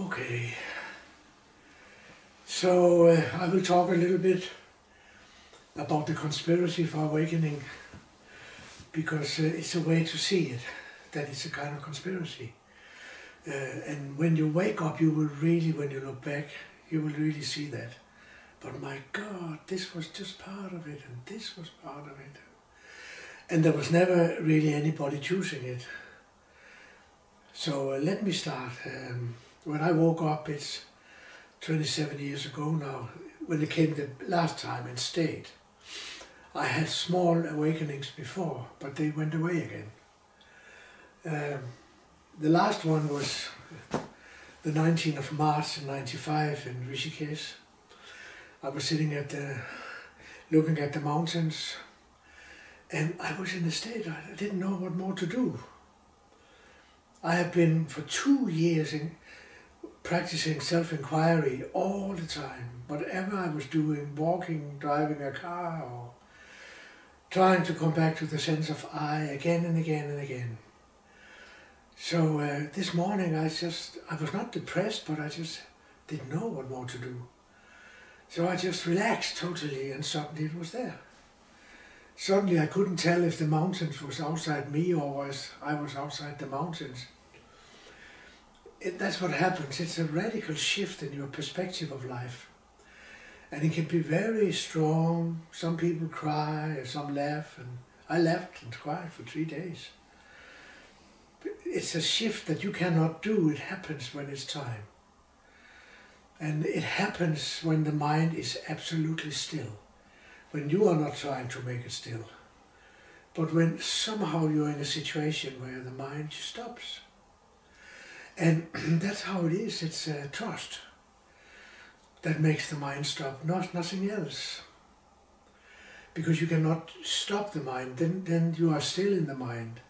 Okay, so I will talk a little bit about the conspiracy for awakening, because it's a way to see it, that it's a kind of conspiracy. And when you wake up, you will really, when you look back, you will really see that. But my God, this was just part of it, and this was part of it. And there was never really anybody choosing it. So let me start. When I woke up, it's 27 years ago now, when it came the last time and stayed. I had small awakenings before, but they went away again. The last one was the 19th of March in '95 in Rishikesh. I was sitting looking at the mountains, and I was in a state I didn't know what more to do. I have been for 2 years practicing self-inquiry all the time. Whatever I was doing, walking, driving a car, or trying to come back to the sense of I again and again and again. So this morning I was not depressed, but I just didn't know what more to do. So I just relaxed totally, and suddenly it was there. Suddenly I couldn't tell if the mountains was outside me or I was outside the mountains. That's what happens. It's a radical shift in your perspective of life. And it can be very strong. Some people cry, some laugh, and I laughed and cried for 3 days. It's a shift that you cannot do. It happens when it's time. And it happens when the mind is absolutely still. When you are not trying to make it still. But when somehow you're in a situation where the mind just stops. And that's how it is. It's trust that makes the mind stop, nothing else. Because you cannot stop the mind, then you are still in the mind.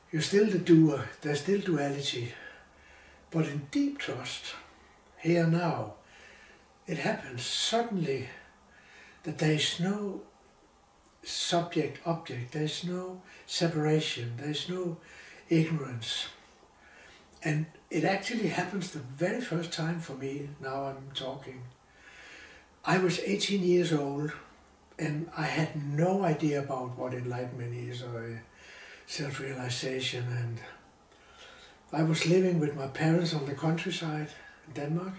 You're still the doer, there's still duality. But in deep trust, here now, it happens suddenly that there is no subject-object, there is no separation, there is no ignorance. And it actually happens the very first time for me, now I'm talking. I was 18 years old and I had no idea about what enlightenment is or self-realization. And I was living with my parents on the countryside in Denmark.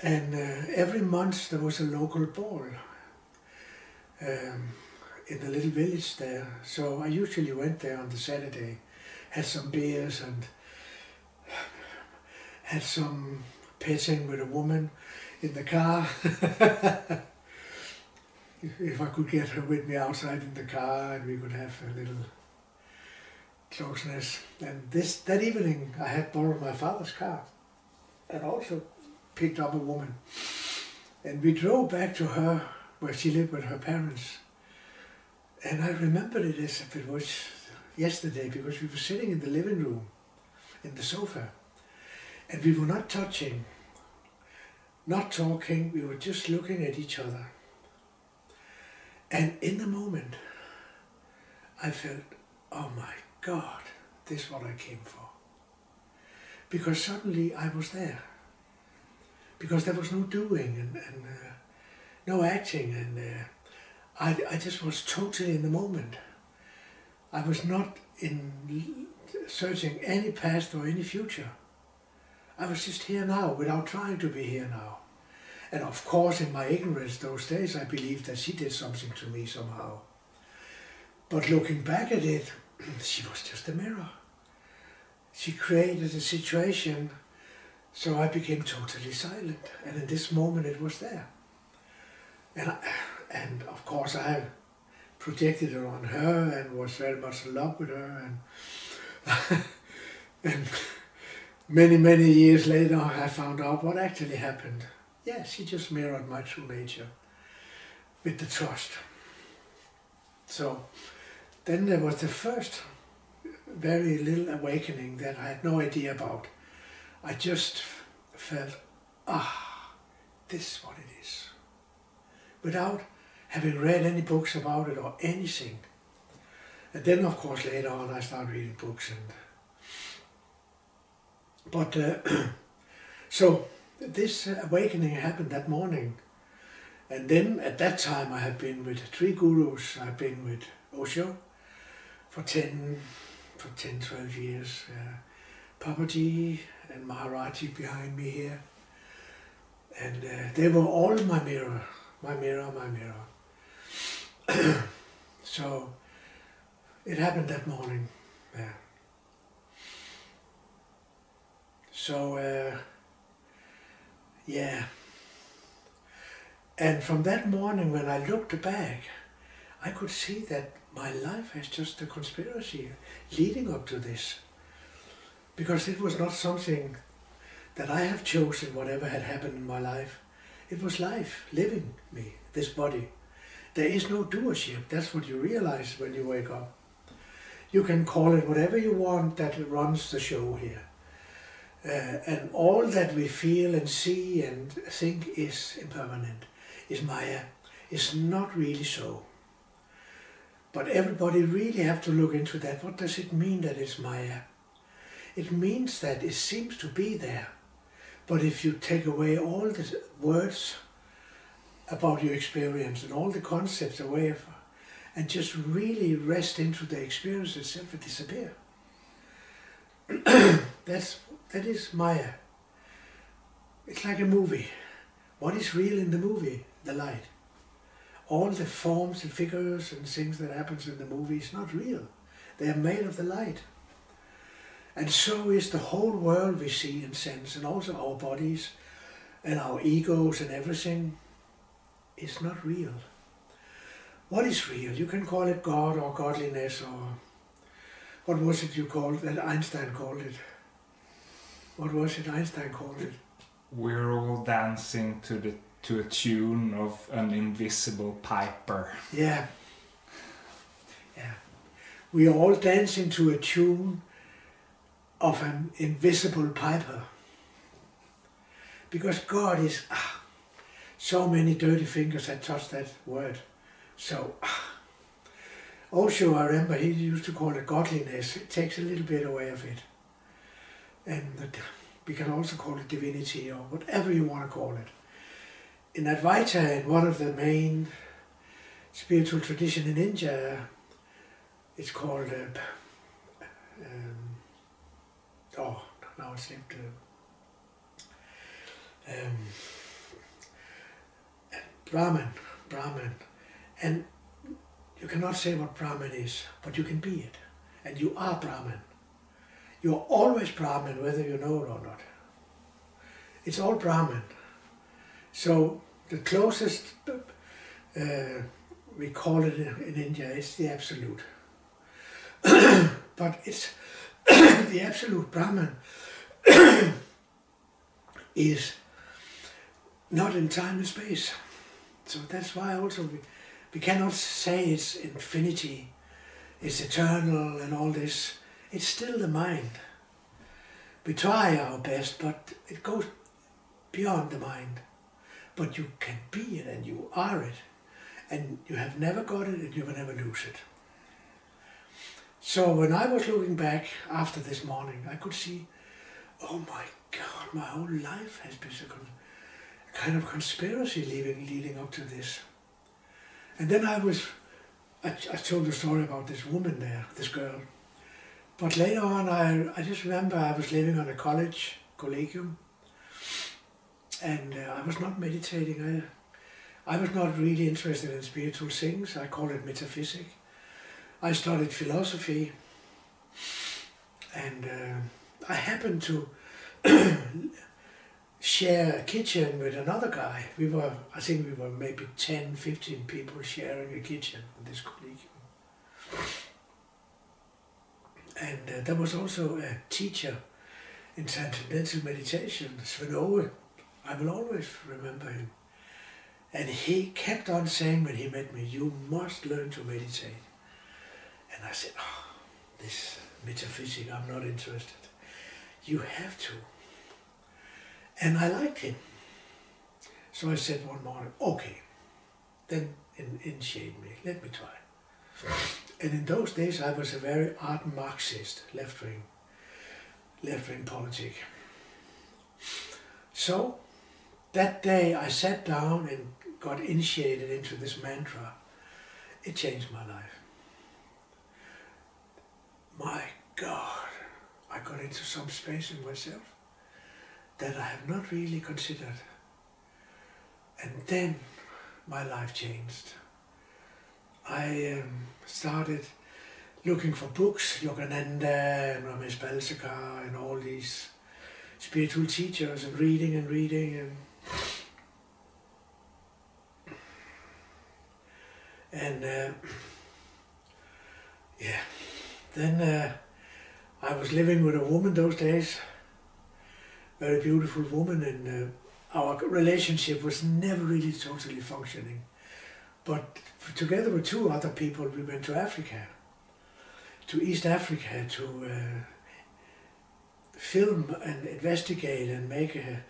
And every month there was a local ball in the little village there. So I usually went there on the Saturday, had some beers and had some petting with a woman in the car. If I could get her with me outside in the car and we could have a little closeness. And that evening I had borrowed my father's car and also picked up a woman. And we drove back to her where she lived with her parents. And I remembered it as if it was yesterday, because we were sitting in the living room in the sofa. And we were not touching, not talking, we were just looking at each other. And in the moment, I felt, oh my God, this is what I came for. Because suddenly I was there. Because there was no doing and no acting, and I just was totally in the moment. I was not searching any past or any future. I was just here now, without trying to be here now. And of course, in my ignorance those days, I believed that she did something to me somehow. But looking back at it, she was just a mirror. She created a situation, so I became totally silent. And in this moment, it was there. And of course, I projected it on her and was very much in love with her. And many years later, I found out what actually happened. Yeah, she just mirrored my true nature with the trust. So then there was the first very little awakening that I had no idea about. I just felt, this is what it is. Without having read any books about it or anything. And then of course later on I started reading books. But So this awakening happened that morning. And then at that time I had been with 3 gurus. I've been with Osho for 10, 12 years. Papaji and Maharaji behind me here. And they were all my mirror, my mirror, my mirror. So it happened that morning. Yeah. So, yeah. And from that morning when I looked back, I could see that my life is just a conspiracy leading up to this. Because it was not something that I have chosen, whatever had happened in my life. It was life, living me, this body. There is no doership. That's what you realize when you wake up. You can call it whatever you want that runs the show here. And all that we feel and see and think is impermanent, is Maya, is not really so. But everybody really have to look into that. What does it mean that it's Maya? It means that it seems to be there. But if you take away all the words about your experience and all the concepts away of, and just really rest into the experience itself, it disappears. That is Maya. It's like a movie. What is real in the movie? The light. All the forms and figures and things that happens in the movie is not real. They are made of the light. And so is the whole world we see and sense, and also our bodies and our egos and everything is not real. What is real? You can call it God or godliness, or what was it you called that Einstein called it? What was it Einstein called it? We're all dancing to a tune of an invisible piper. Yeah. Yeah. We are all dancing to a tune of an invisible piper. Because God is, so many dirty fingers that touch that word. So, Osho, I remember, he used to call it godliness. It takes a little bit away of it. And we can also call it divinity or whatever you want to call it. In Advaita, in one of the main spiritual traditions in India, it's called, now it's slipped. Brahman. And you cannot say what Brahman is, but you can be it. And you are Brahman. You are always Brahman, whether you know it or not. It's all Brahman. So the closest we call it in India is the Absolute. But it's the Absolute Brahman is not in time and space. So that's why also we cannot say it's infinity, it's eternal and all this. It's still the mind. We try our best, but it goes beyond the mind. But you can be it and you are it. And you have never got it and you will never lose it. So when I was looking back after this morning, I could see, oh my God, my whole life has been a kind of conspiracy leading up to this. And then I told the story about this woman there, this girl. But later on, I just remember I was living on a collegium, and I was not meditating. I was not really interested in spiritual things. I call it metaphysics. I studied philosophy, and I happened to share a kitchen with another guy. I think we were maybe 10, 15 people sharing a kitchen in this collegium. And there was also a teacher in Transcendental Meditation, Svend Aage. I will always remember him. And he kept on saying when he met me, you must learn to meditate. And I said, this metaphysics, I'm not interested. You have to. And I liked him. So I said one morning, okay, then initiate me, let me try. And in those days I was a very ardent Marxist, left-wing politic. So that day I sat down and got initiated into this mantra. It changed my life. My God, I got into some space in myself that I have not really considered. And then my life changed. I started looking for books, Yogananda and Ramesh Balsekar and all these spiritual teachers, and reading and yeah. Then I was living with a woman those days, very beautiful woman, and our relationship was never really totally functioning. But together with two other people, we went to Africa, to East Africa, to film and investigate and make a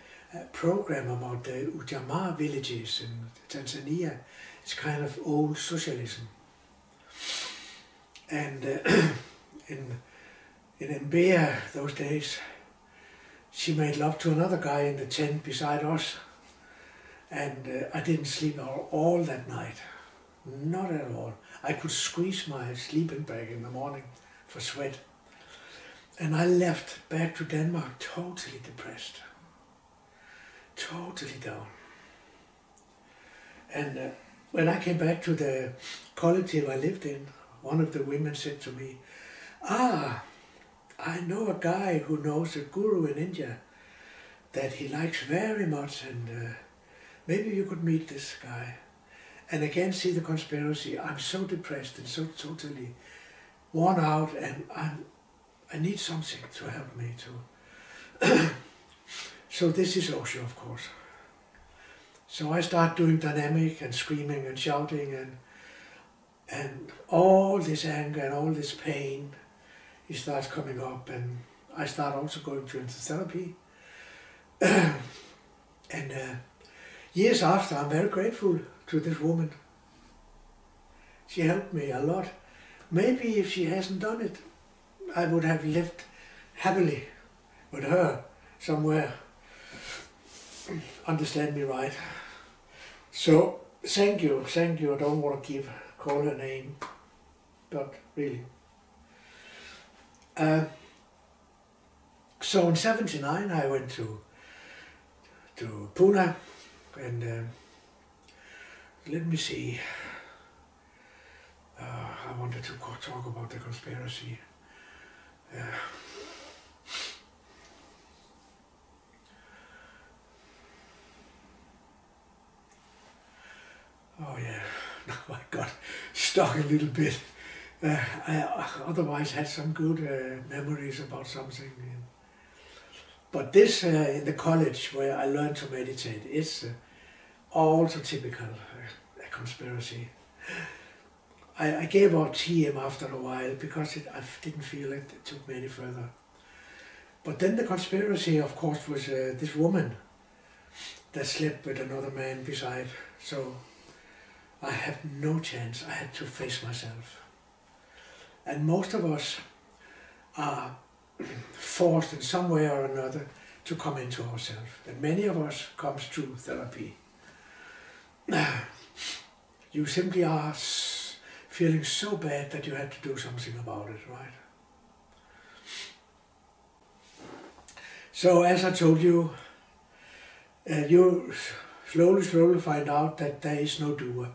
program about the Ujamaa villages in Tanzania. It's kind of old socialism. And in Mbeya those days, she made love to another guy in the tent beside us. And I didn't sleep all that night. Not at all. I could squeeze my sleeping bag in the morning for sweat. And I left back to Denmark totally depressed. Totally down. And when I came back to the collective I lived in, one of the women said to me, I know a guy who knows a guru in India that he likes very much, and maybe you could meet this guy. And again, see the conspiracy. I'm so depressed and so totally worn out, and I need something to help me to. So this is Osho, of course. So I start doing dynamic and screaming and shouting, and all this anger and all this pain, it starts coming up, and I start also going to therapy. And years after, I'm very grateful to this woman. She helped me a lot. Maybe if she hasn't done it, I would have lived happily with her somewhere. Understand me right. So thank you. I don't want to call her name, but really. So in '79 I went to Pune, and let me see. I wanted to talk about the conspiracy. Oh yeah, I got stuck a little bit. I otherwise had some good memories about something. But this in the college where I learned to meditate, it's also typical a conspiracy. I gave up TM after a while because I didn't feel it took me any further. But then the conspiracy, of course, was this woman that slept with another man beside. So I had no chance. I had to face myself. And most of us are forced in some way or another to come into ourselves. And many of us comes through therapy. You simply are feeling so bad that you had to do something about it, right? So as I told you, you slowly find out that there is no doer.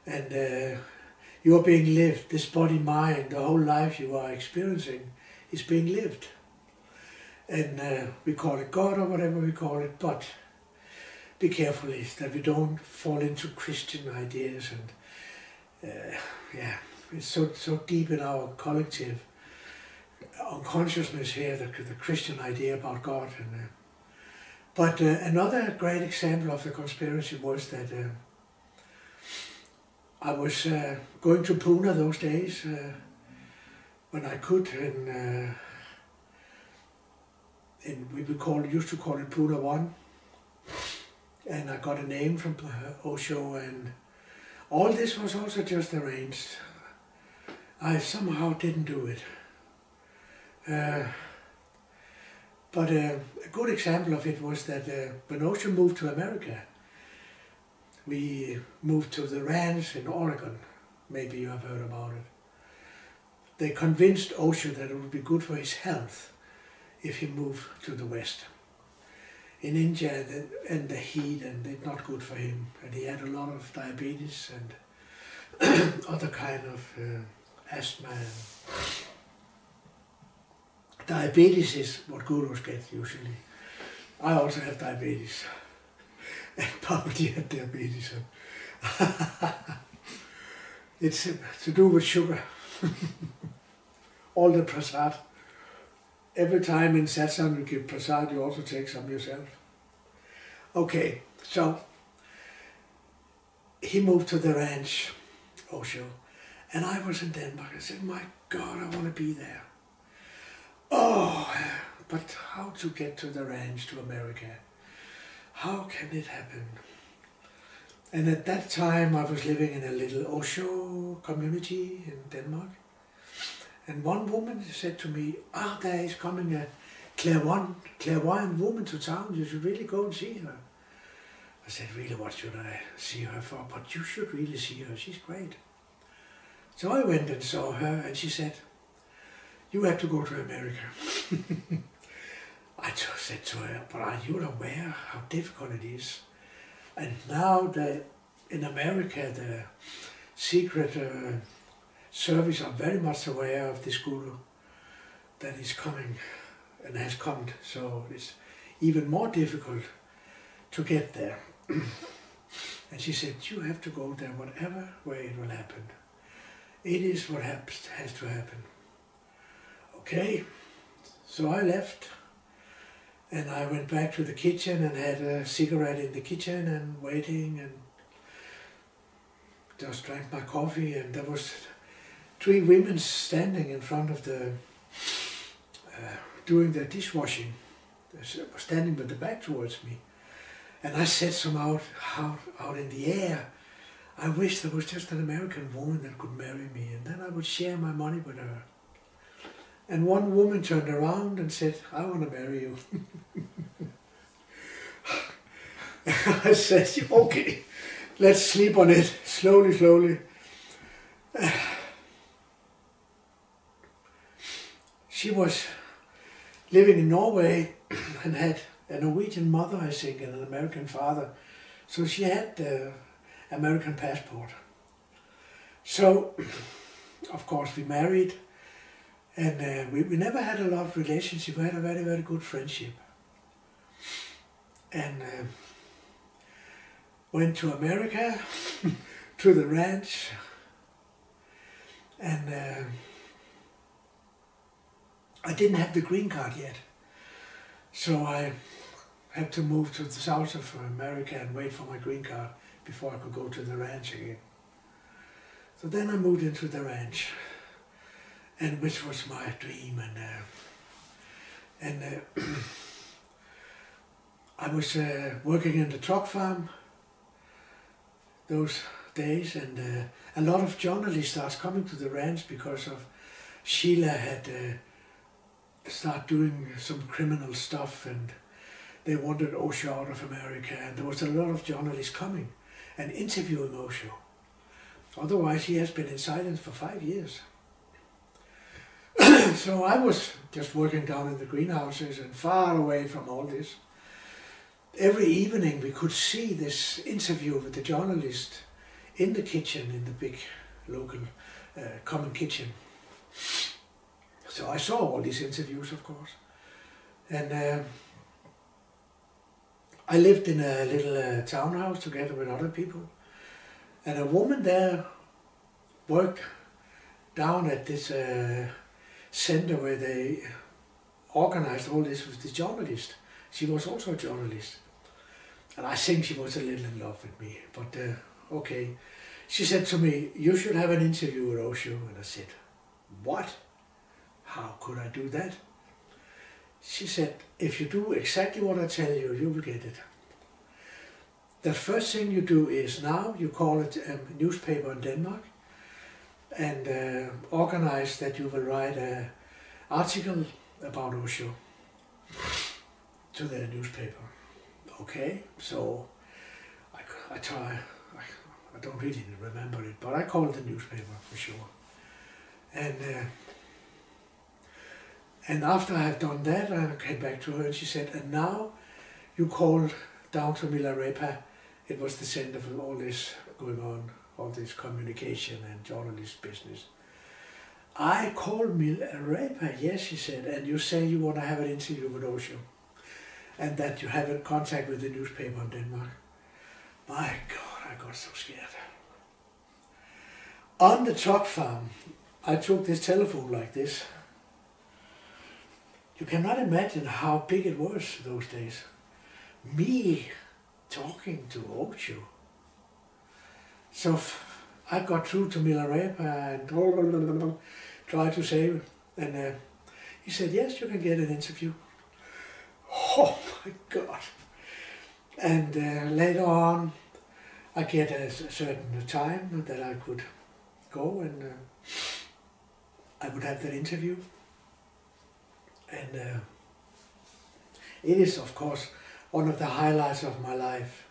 And you are being lived. This body, mind, the whole life you are experiencing is being lived. And we call it God or whatever we call it, but be careful that we don't fall into Christian ideas. And yeah, it's so deep in our collective unconsciousness here, the Christian idea about God. And but another great example of the conspiracy was that I was going to Pune those days when I could, and we used to call it Pune 1, and I got a name from Osho, and all this was also just arranged. I somehow didn't do it. But a good example of it was that when Osho moved to America, we moved to the ranch in Oregon. Maybe you have heard about it. They convinced Osho that it would be good for his health if he moved to the West. In India, and the heat, and it's not good for him. And he had a lot of diabetes and other kind of asthma. Diabetes is what gurus get usually. I also have diabetes. And Parvati had diabetes. It's to do with sugar. All the prasad. Every time in satsang you give prasad, you also take some yourself. Okay, so he moved to the ranch, Osho, and I was in Denmark. I said, my God, I want to be there. Oh, but how to get to the ranch to America? How can it happen? And at that time I was living in a little Osho community in Denmark. And one woman said to me, there is coming a clairvoyant woman to town, you should really go and see her. I said, really, what should I see her for? But you should really see her, she's great. So I went and saw her, and she said, you have to go to America. I just said to her, but are you aware how difficult it is? And now in America, the secret service are very much aware of this guru that is coming and has come, so it's even more difficult to get there. And she said, you have to go there whatever way it will happen. It is what has to happen. Okay, so I left and I went back to the kitchen and had a cigarette in the kitchen and waiting and just drank my coffee, and there was 3 women standing in front of the, doing the dishwashing, standing with the back towards me. And I said some out in the air, I wish there was just an American woman that could marry me, and then I would share my money with her. And one woman turned around and said, I want to marry you. I said, okay, let's sleep on it, slowly, slowly. She was living in Norway and had a Norwegian mother, I think, and an American father. So she had the American passport. So, of course, we married, and we never had a lot of relationship. We had a very, very good friendship. And went to America, to the ranch, and I didn't have the green card yet. So I had to move to the south of America and wait for my green card before I could go to the ranch again. So then I moved into the ranch, and which was my dream. And I was working in the truck farm those days, and a lot of journalists started coming to the ranch because of Sheila had started doing some criminal stuff, and they wanted Osho out of America, and there was a lot of journalists coming and interviewing Osho. Otherwise he has been in silence for 5 years. So I was just working down in the greenhouses and far away from all this. Every evening we could see this interview with the journalist in the kitchen, in the big local common kitchen. So I saw all these interviews, of course. And I lived in a little townhouse together with other people. And a woman there worked down at this center where they organized all this with the journalist. She was also a journalist. And I think she was a little in love with me, but okay. She said to me, you should have an interview with Osho. And I said, what? How could I do that? She said, if you do exactly what I tell you, you will get it. The first thing you do is now you call it a newspaper in Denmark and organize that you will write an article about Osho. to the newspaper. Okay, so I try. I don't really remember it, but I called the newspaper for sure. And after I had done that, I came back to her and she said, and now you called down to Milarepa. It was the center for all this going on, all this communication and journalist business. I called Milarepa, yes, she said, and you say you want to have an interview with Osho and that you have a contact with the newspaper in Denmark. My God, I got so scared. On the truck farm, I took this telephone like this. You cannot imagine how big it was those days. Me talking to Osho. So I got through to Milarepa and tried to save, and he said, yes, you can get an interview. Oh my God. And later on, I get a certain time that I could go and I would have that interview. And it is, of course, one of the highlights of my life.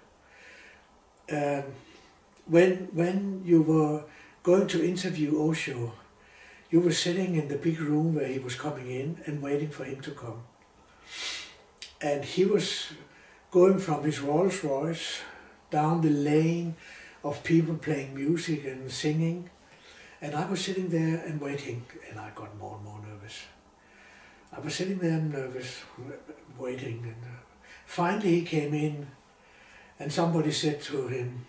When you were going to interview Osho, you were sitting in the big room where he was coming in and waiting for him to come. And he was going from his Rolls Royce down the lane of people playing music and singing. And I was sitting there and waiting, and I got more and more nervous. I was sitting there nervous, waiting, and finally he came in and somebody said to him,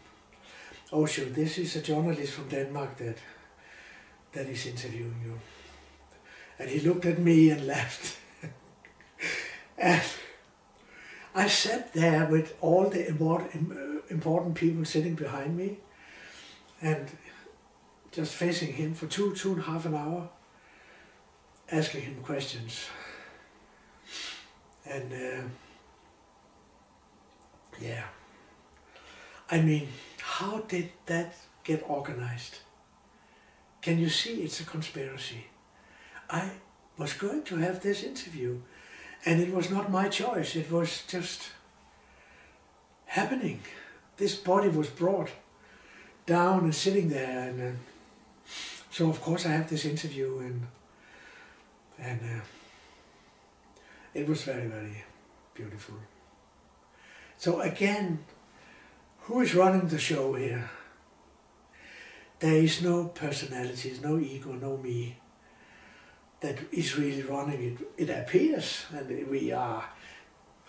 Osho, this is a journalist from Denmark that is interviewing you. And he looked at me and laughed. And I sat there with all the important people sitting behind me and just facing him for 2.5 an hour, asking him questions. And yeah, I mean, how did that get organized? Can you see it's a conspiracy? I was going to have this interview and it was not my choice, it was just happening. This body was brought down and sitting there, and so of course I have this interview, and it was very, very beautiful. So again, who is running the show here? There is no personalities, no ego, no me that is really running it. It appears, and we are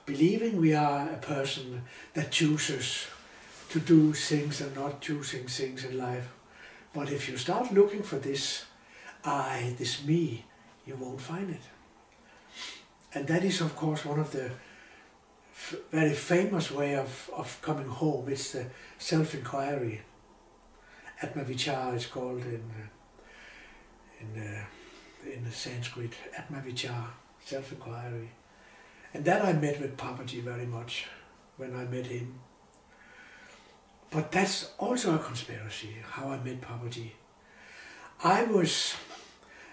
believing we are a person that chooses to do things and not choosing things in life. But if you start looking for this I, this me, you won't find it. And that is of course one of the very famous way of coming home. It's the self-inquiry. Atmavichara is called in the Sanskrit, Atmavichara, self-inquiry. And that I met with Papaji very much when I met him. But that's also a conspiracy, how I met Papaji. I was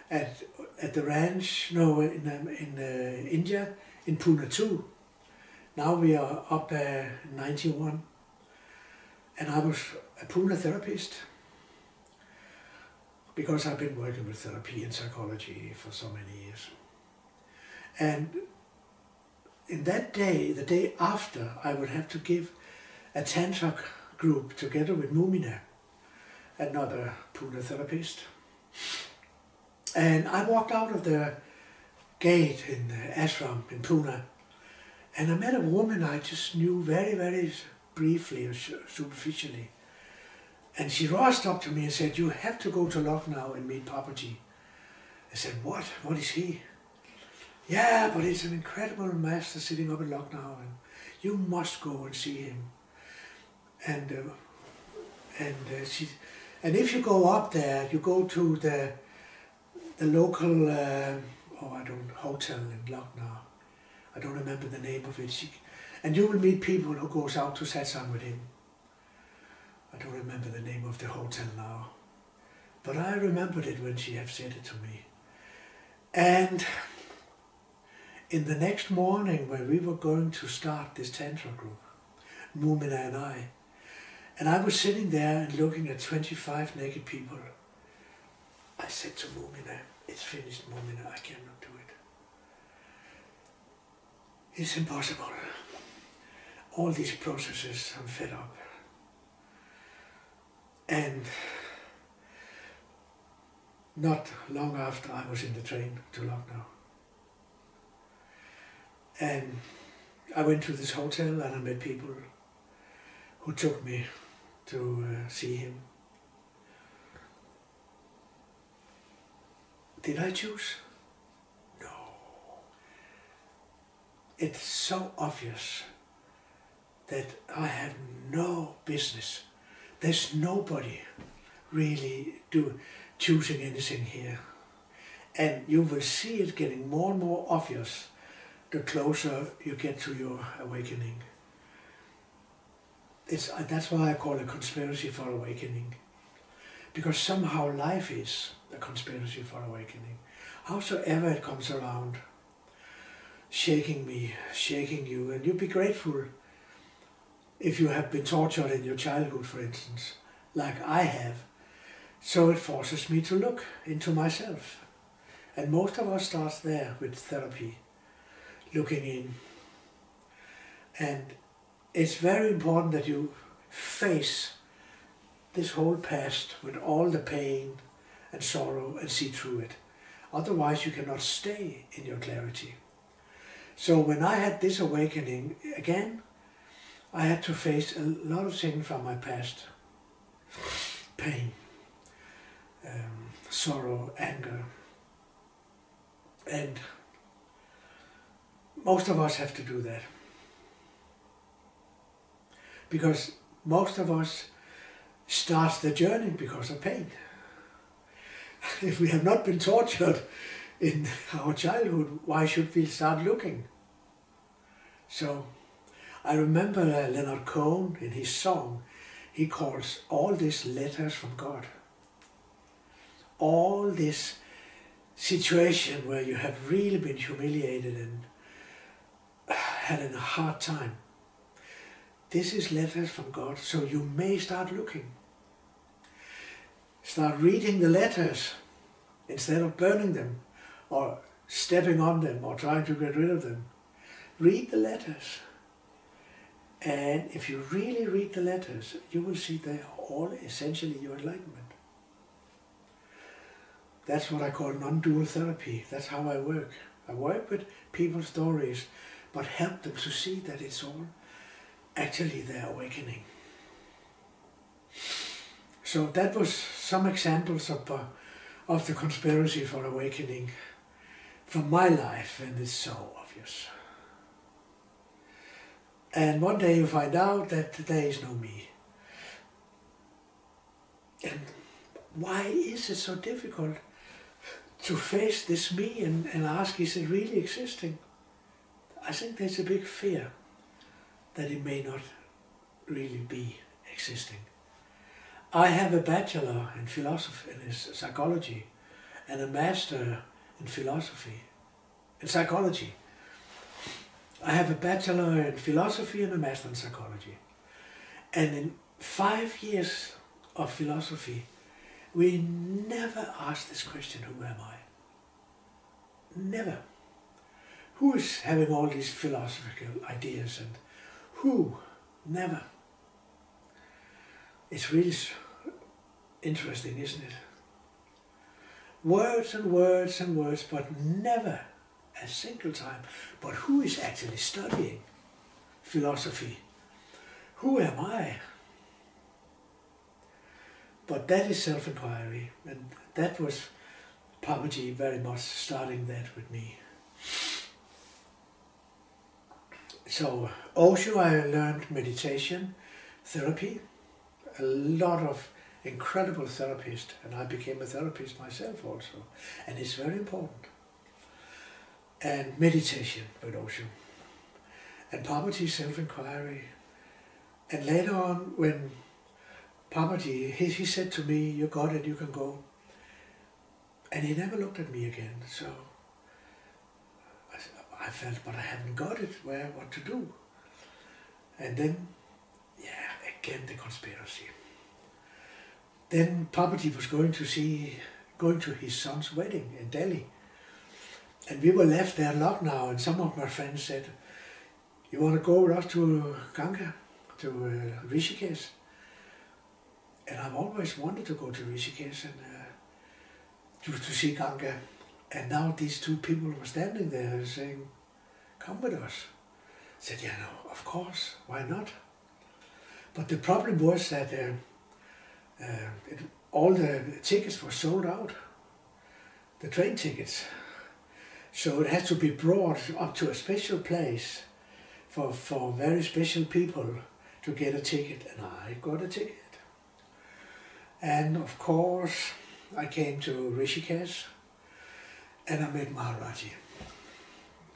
at the ranch, no, in India, in Pune 2. Now we are up 91. And I was a Pune therapist, because I've been working with therapy and psychology for so many years. And in that day, the day after, I would have to give a Tantra group together with Mumina, another Pune therapist. And I walked out of the gate in the ashram in Pune, and I met a woman I just knew very, very briefly or superficially. And she rushed up to me and said, you have to go to Lucknow and meet Papaji. I said, what? What is he? Yeah, but he's an incredible master sitting up in Lucknow, and you must go and see him. And if you go up there, you go to the local hotel in Lucknow. I don't remember the name of it. And you will meet people who goes out to satsang with him. I don't remember the name of the hotel now, but I remembered it when she had said it to me. And In the next morning when we were going to start this Tantra group, Mumina and I was sitting there and looking at 25 naked people, I said to Mumina, it's finished, Mumina, I cannot do it. It's impossible. All these processes, I'm fed up. And not long after, I was in the train to Lucknow. And I went to this hotel and I met people who took me to see him. Did I choose? No. It's so obvious that I have no business. There's nobody really choosing anything here. And you will see it getting more and more obvious the closer you get to your awakening. That's why I call it a conspiracy for awakening. Because somehow life is a conspiracy for awakening. Howsoever it comes around, shaking me, shaking you, and you'll be grateful if you have been tortured in your childhood, for instance, like I have. So it forces me to look into myself. And most of us start there with therapy, looking in. And it's very important that you face this whole past with all the pain and sorrow and see through it. Otherwise you cannot stay in your clarity. So when I had this awakening, again, I had to face a lot of things from my past. Pain, sorrow, anger. And most of us have to do that. Because most of us start the journey because of pain. If we have not been tortured in our childhood, why should we start looking? So I remember Leonard Cohen in his song, he calls all these letters from God. All this situation where you have really been humiliated and had a hard time. This is letters from God, so you may start looking. Start reading the letters instead of burning them or stepping on them or trying to get rid of them. Read the letters. And if you really read the letters, you will see they are all essentially your enlightenment. That's what I call non-dual therapy. That's how I work. I work with people's stories, but help them to see that it's all actually their awakening. So that was some examples of the conspiracy for awakening from my life, and it's so obvious. And one day you find out that there is no me. And why is it so difficult to face this me and ask, is it really existing? I think there's a big fear that it may not really be existing. I have a bachelor in philosophy, in psychology, and a master in philosophy, in psychology. I have a bachelor in philosophy and a master in psychology. And in 5 years of philosophy, we never asked this question, who am I? Never. Who is having all these philosophical ideas and who? Never. It's really interesting, isn't it? Words and words and words, but never a single time. But who is actually studying philosophy? Who am I? But that is self-inquiry, and that was Papaji very much starting that with me. So Osho, I learned meditation, therapy, a lot of incredible therapists, and I became a therapist myself also, and it's very important. And meditation with Osho, and Papaji, self-inquiry. And later on, when Papaji, he said to me, you got it, you can go. And he never looked at me again, so I felt, but I haven't got it, what to do? And then, yeah, again the conspiracy. Then Papaji was going to his son's wedding in Delhi. And we were left there locked now, and some of my friends said, you want to go with us to Ganga, to Rishikesh? And I've always wanted to go to Rishikesh and to see Ganga. And now these two people were standing there saying, come with us. I said, yeah, no, of course, why not? But the problem was that all the tickets were sold out, the train tickets. So it had to be brought up to a special place for very special people to get a ticket, and I got a ticket. And of course, I came to Rishikesh, and I met Maharaji.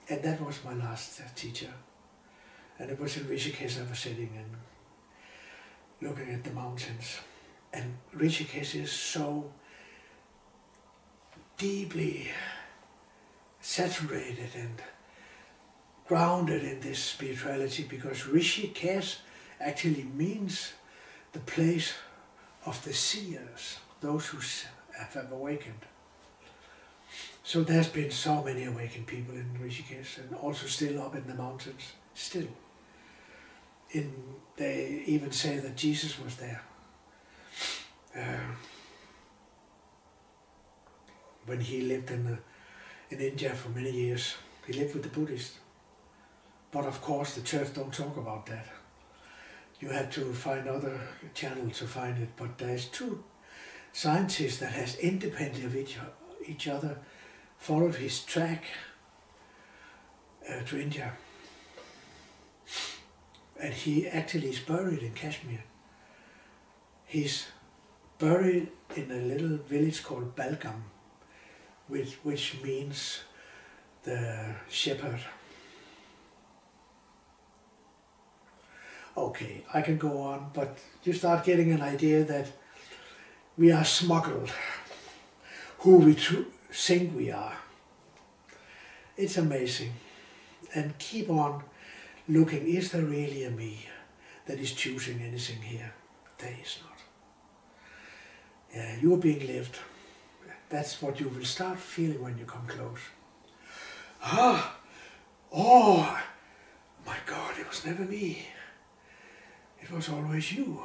And that was my last teacher. And it was in Rishikesh I was sitting and looking at the mountains. And Rishikesh is so deeply saturated and grounded in this spirituality, because Rishikesh actually means the place of the seers, those who have awakened. So there's been so many awakened people in Rishikesh, and also still up in the mountains, still. They even say that Jesus was there. When he lived in India for many years, he lived with the Buddhists. But of course the church don't talk about that. You have to find other channels to find it, but there's two scientists that has independently of each other followed his track to India. And he actually is buried in Kashmir. He's buried in a little village called Balgam, which means the shepherd. Okay, I can go on, but you start getting an idea that we are smuggled who we think we are. It's amazing. And keep on looking, is there really a me that is choosing anything here? There is not. Yeah, you are being lived. That's what you will start feeling when you come close. Oh my God, it was never me. It was always you.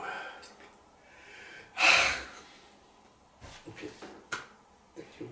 Okay, thank you.